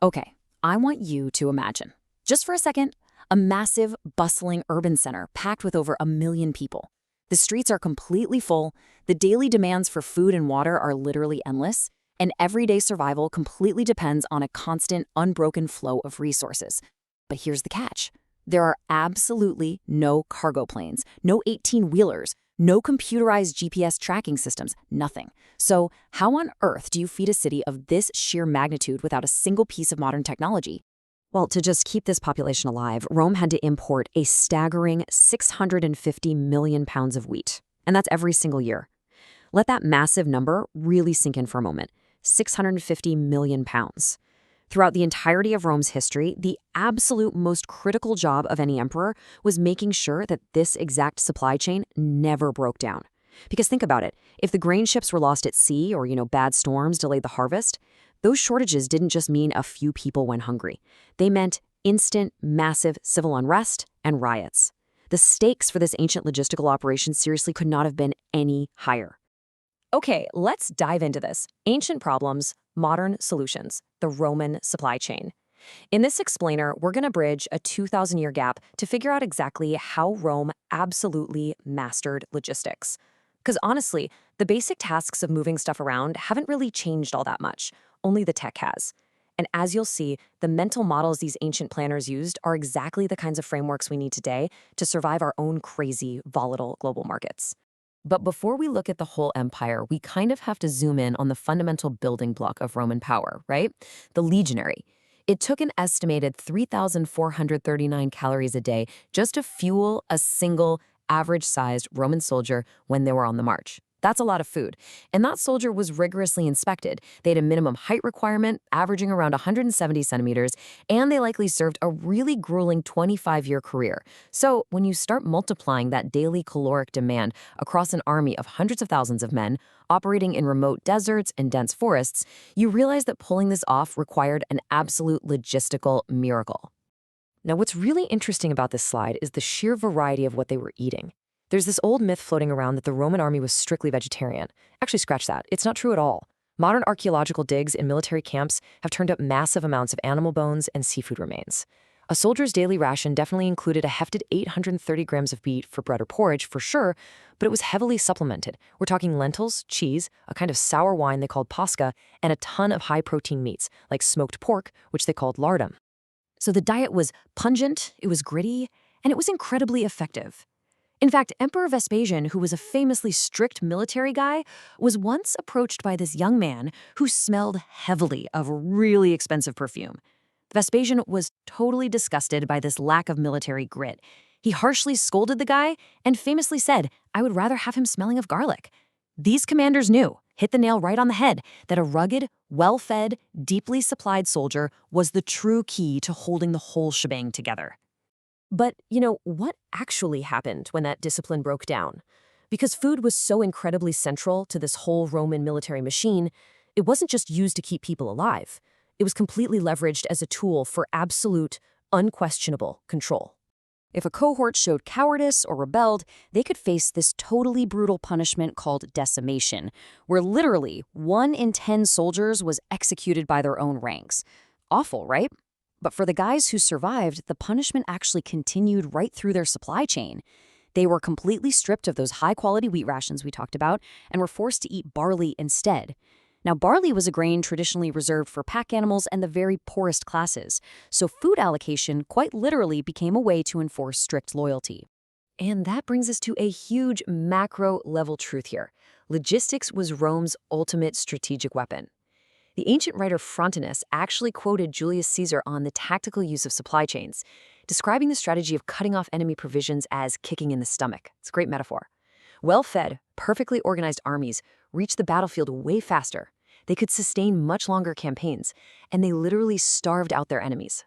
Okay, I want you to imagine, just for a second, a massive, bustling urban center packed with over 1 million people. The streets are completely full, the daily demands for food and water are literally endless, and everyday survival completely depends on a constant, unbroken flow of resources. But here's the catch. There are absolutely no cargo planes, no 18-wheelers, no computerized GPS tracking systems, nothing. So how on earth do you feed a city of this sheer magnitude without a single piece of modern technology? Well, to just keep this population alive, Rome had to import a staggering 650 million pounds of wheat. And that's every single year. Let that massive number really sink in for a moment. 650 million pounds. Throughout the entirety of Rome's history, the absolute most critical job of any emperor was making sure that this exact supply chain never broke down. Because think about it, if the grain ships were lost at sea or, bad storms delayed the harvest, those shortages didn't just mean a few people went hungry. They meant instant, massive civil unrest and riots. The stakes for this ancient logistical operation seriously could not have been any higher. Okay, let's dive into this. Ancient problems, modern solutions, the Roman supply chain. In this explainer, we're going to bridge a 2,000-year gap to figure out exactly how Rome absolutely mastered logistics. Because honestly, the basic tasks of moving stuff around haven't really changed all that much. Only the tech has. And as you'll see, the mental models these ancient planners used are exactly the kinds of frameworks we need today to survive our own crazy, volatile global markets. But before we look at the whole empire, we kind of have to zoom in on the fundamental building block of Roman power, right? The Legionary. It took an estimated 3,439 calories a day just to fuel a single average-sized Roman soldier when they were on the march. That's a lot of food. And that soldier was rigorously inspected. They had a minimum height requirement, averaging around 170 centimeters, and they likely served a really grueling 25-year career. So when you start multiplying that daily caloric demand across an army of hundreds of thousands of men operating in remote deserts and dense forests, you realize that pulling this off required an absolute logistical miracle. Now, what's really interesting about this slide is the sheer variety of what they were eating. There's this old myth floating around that the Roman army was strictly vegetarian. Actually, scratch that. It's not true at all. Modern archaeological digs in military camps have turned up massive amounts of animal bones and seafood remains. A soldier's daily ration definitely included a hefted 830 grams of meat for bread or porridge, for sure, but it was heavily supplemented. We're talking lentils, cheese, a kind of sour wine they called pasca, and a ton of high-protein meats, like smoked pork, which they called lardum. So the diet was pungent, it was gritty, and it was incredibly effective. In fact, Emperor Vespasian, who was a famously strict military guy, was once approached by this young man who smelled heavily of really expensive perfume. Vespasian was totally disgusted by this lack of military grit. He harshly scolded the guy and famously said, "I would rather have him smelling of garlic." These commanders knew, hit the nail right on the head, that a rugged, well-fed, deeply supplied soldier was the true key to holding the whole shebang together. But, what actually happened when that discipline broke down? Because food was so incredibly central to this whole Roman military machine, it wasn't just used to keep people alive. It was completely leveraged as a tool for absolute, unquestionable control. If a cohort showed cowardice or rebelled, they could face this totally brutal punishment called decimation, where literally 1 in 10 soldiers was executed by their own ranks. Awful, right? But for the guys who survived, the punishment actually continued right through their supply chain. They were completely stripped of those high-quality wheat rations we talked about and were forced to eat barley instead. Now, barley was a grain traditionally reserved for pack animals and the very poorest classes, so food allocation quite literally became a way to enforce strict loyalty. And that brings us to a huge macro-level truth here. Logistics was Rome's ultimate strategic weapon. The ancient writer Frontinus actually quoted Julius Caesar on the tactical use of supply chains, describing the strategy of cutting off enemy provisions as kicking in the stomach. It's a great metaphor. Well-fed, perfectly organized armies reached the battlefield way faster. They could sustain much longer campaigns, and they literally starved out their enemies.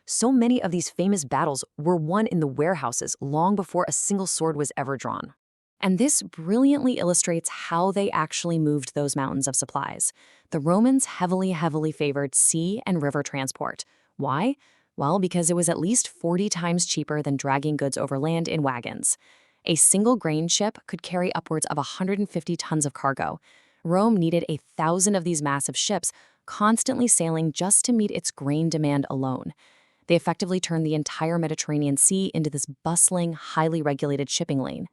So many of these famous battles were won in the warehouses long before a single sword was ever drawn. And this brilliantly illustrates how they actually moved those mountains of supplies. The Romans heavily favored sea and river transport. Why? Well, because it was at least 40 times cheaper than dragging goods over land in wagons. A single grain ship could carry upwards of 150 tons of cargo. Rome needed 1,000 of these massive ships, constantly sailing just to meet its grain demand alone. They effectively turned the entire Mediterranean Sea into this bustling, highly regulated shipping lane.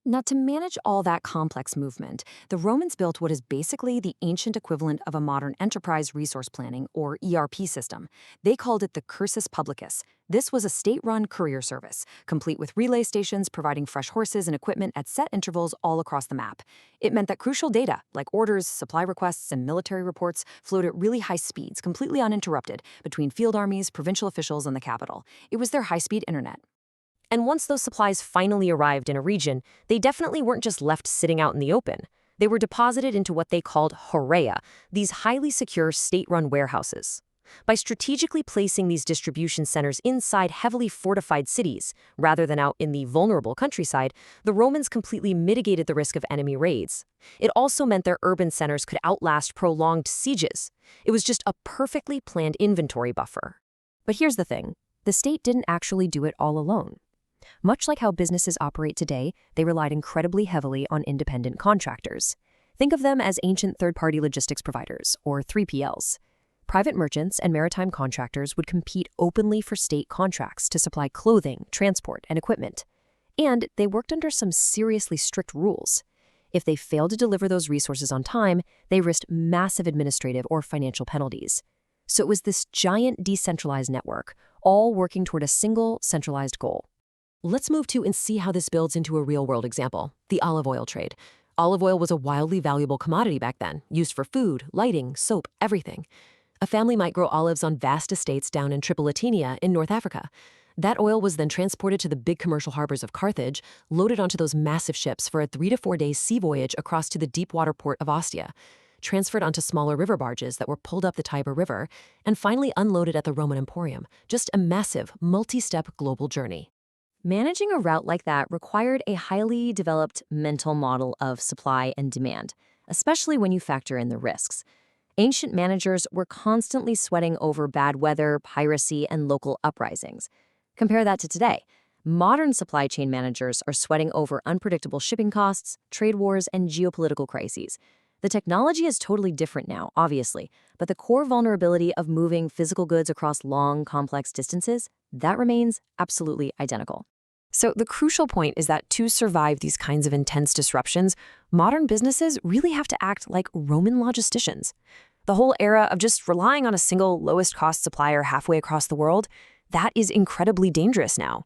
Now, to manage all that complex movement, the Romans built what is basically the ancient equivalent of a modern enterprise resource planning, or ERP system. They called it the Cursus Publicus. This was a state-run courier service, complete with relay stations providing fresh horses and equipment at set intervals all across the map. It meant that crucial data, like orders, supply requests, and military reports, flowed at really high speeds, completely uninterrupted, between field armies, provincial officials, and the capital. It was their high-speed internet. And once those supplies finally arrived in a region, they definitely weren't just left sitting out in the open. They were deposited into what they called Horrea, these highly secure state-run warehouses. By strategically placing these distribution centers inside heavily fortified cities, rather than out in the vulnerable countryside, the Romans completely mitigated the risk of enemy raids. It also meant their urban centers could outlast prolonged sieges. It was just a perfectly planned inventory buffer. But here's the thing. The state didn't actually do it all alone. Much like how businesses operate today, they relied incredibly heavily on independent contractors. Think of them as ancient third-party logistics providers, or 3PLs. Private merchants and maritime contractors would compete openly for state contracts to supply clothing, transport, and equipment. And they worked under some seriously strict rules. If they failed to deliver those resources on time, they risked massive administrative or financial penalties. So it was this giant decentralized network, all working toward a single centralized goal. Let's move to and see how this builds into a real-world example, the olive oil trade. Olive oil was a wildly valuable commodity back then, used for food, lighting, soap, everything. A family might grow olives on vast estates down in Tripolitania in North Africa. That oil was then transported to the big commercial harbors of Carthage, loaded onto those massive ships for a 3 to 4 day sea voyage across to the deep water port of Ostia, transferred onto smaller river barges that were pulled up the Tiber River, and finally unloaded at the Roman Emporium. Just a massive, multi-step global journey. Managing a route like that required a highly developed mental model of supply and demand, especially when you factor in the risks. Ancient managers were constantly sweating over bad weather, piracy, and local uprisings. Compare that to today. Modern supply chain managers are sweating over unpredictable shipping costs, trade wars, and geopolitical crises. The technology is totally different now, obviously, but the core vulnerability of moving physical goods across long, complex distances, that remains absolutely identical. So the crucial point is that to survive these kinds of intense disruptions, modern businesses really have to act like Roman logisticians. The whole era of just relying on a single lowest-cost supplier halfway across the world, that is incredibly dangerous now.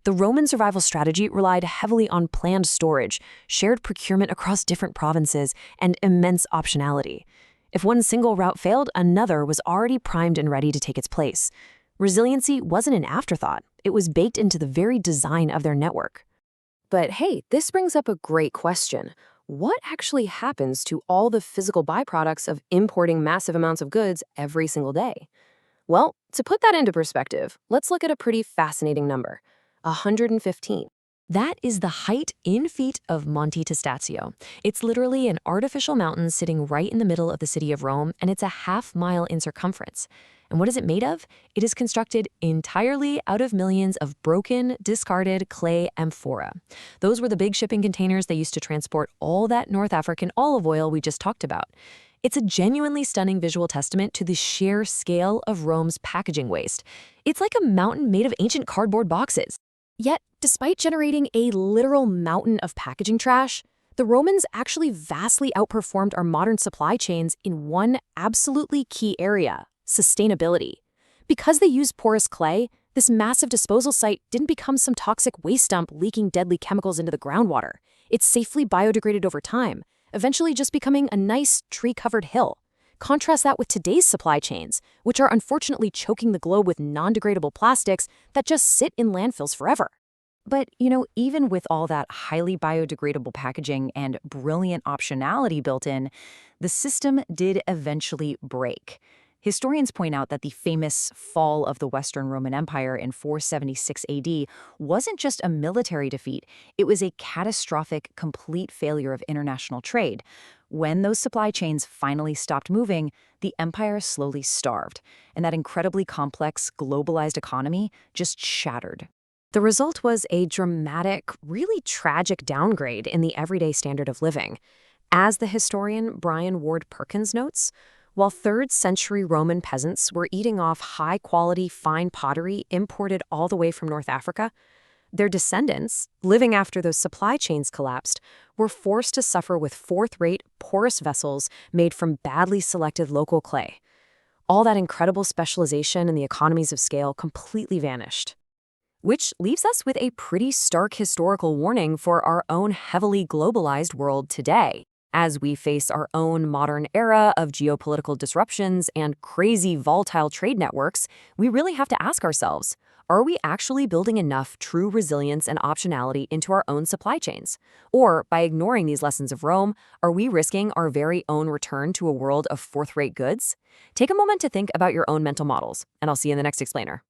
The Roman survival strategy relied heavily on planned storage, shared procurement across different provinces, and immense optionality. If one single route failed, another was already primed and ready to take its place. Resiliency wasn't an afterthought. It was baked into the very design of their network. But hey, this brings up a great question. What actually happens to all the physical byproducts of importing massive amounts of goods every single day? Well, to put that into perspective, let's look at a pretty fascinating number. 115. That is the height in feet of Monte Testaccio. It's literally an artificial mountain sitting right in the middle of the city of Rome, and it's a half-mile in circumference. And what is it made of? It is constructed entirely out of millions of broken, discarded clay amphora. Those were the big shipping containers they used to transport all that North African olive oil we just talked about. It's a genuinely stunning visual testament to the sheer scale of Rome's packaging waste. It's like a mountain made of ancient cardboard boxes. Yet, despite generating a literal mountain of packaging trash, the Romans actually vastly outperformed our modern supply chains in one absolutely key area: sustainability. Because they used porous clay, this massive disposal site didn't become some toxic waste dump leaking deadly chemicals into the groundwater. It safely biodegraded over time, eventually just becoming a nice tree-covered hill. Contrast that with today's supply chains, which are unfortunately choking the globe with non-degradable plastics that just sit in landfills forever. But, even with all that highly biodegradable packaging and brilliant optionality built in, the system did eventually break. Historians point out that the famous fall of the Western Roman Empire in 476 AD wasn't just a military defeat, it was a catastrophic, complete failure of international trade. When those supply chains finally stopped moving, the empire slowly starved, and that incredibly complex, globalized economy just shattered. The result was a dramatic, really tragic downgrade in the everyday standard of living. As the historian Brian Ward Perkins notes, While 3rd century Roman peasants were eating off high-quality, fine pottery imported all the way from North Africa, their descendants, living after those supply chains collapsed, were forced to suffer with fourth-rate, porous vessels made from badly selected local clay. All that incredible specialization and the economies of scale completely vanished. Which leaves us with a pretty stark historical warning for our own heavily globalized world today. As we face our own modern era of geopolitical disruptions and crazy volatile trade networks, we really have to ask ourselves, are we actually building enough true resilience and optionality into our own supply chains? Or, by ignoring these lessons of Rome, are we risking our very own return to a world of fourth-rate goods? Take a moment to think about your own mental models, and I'll see you in the next explainer.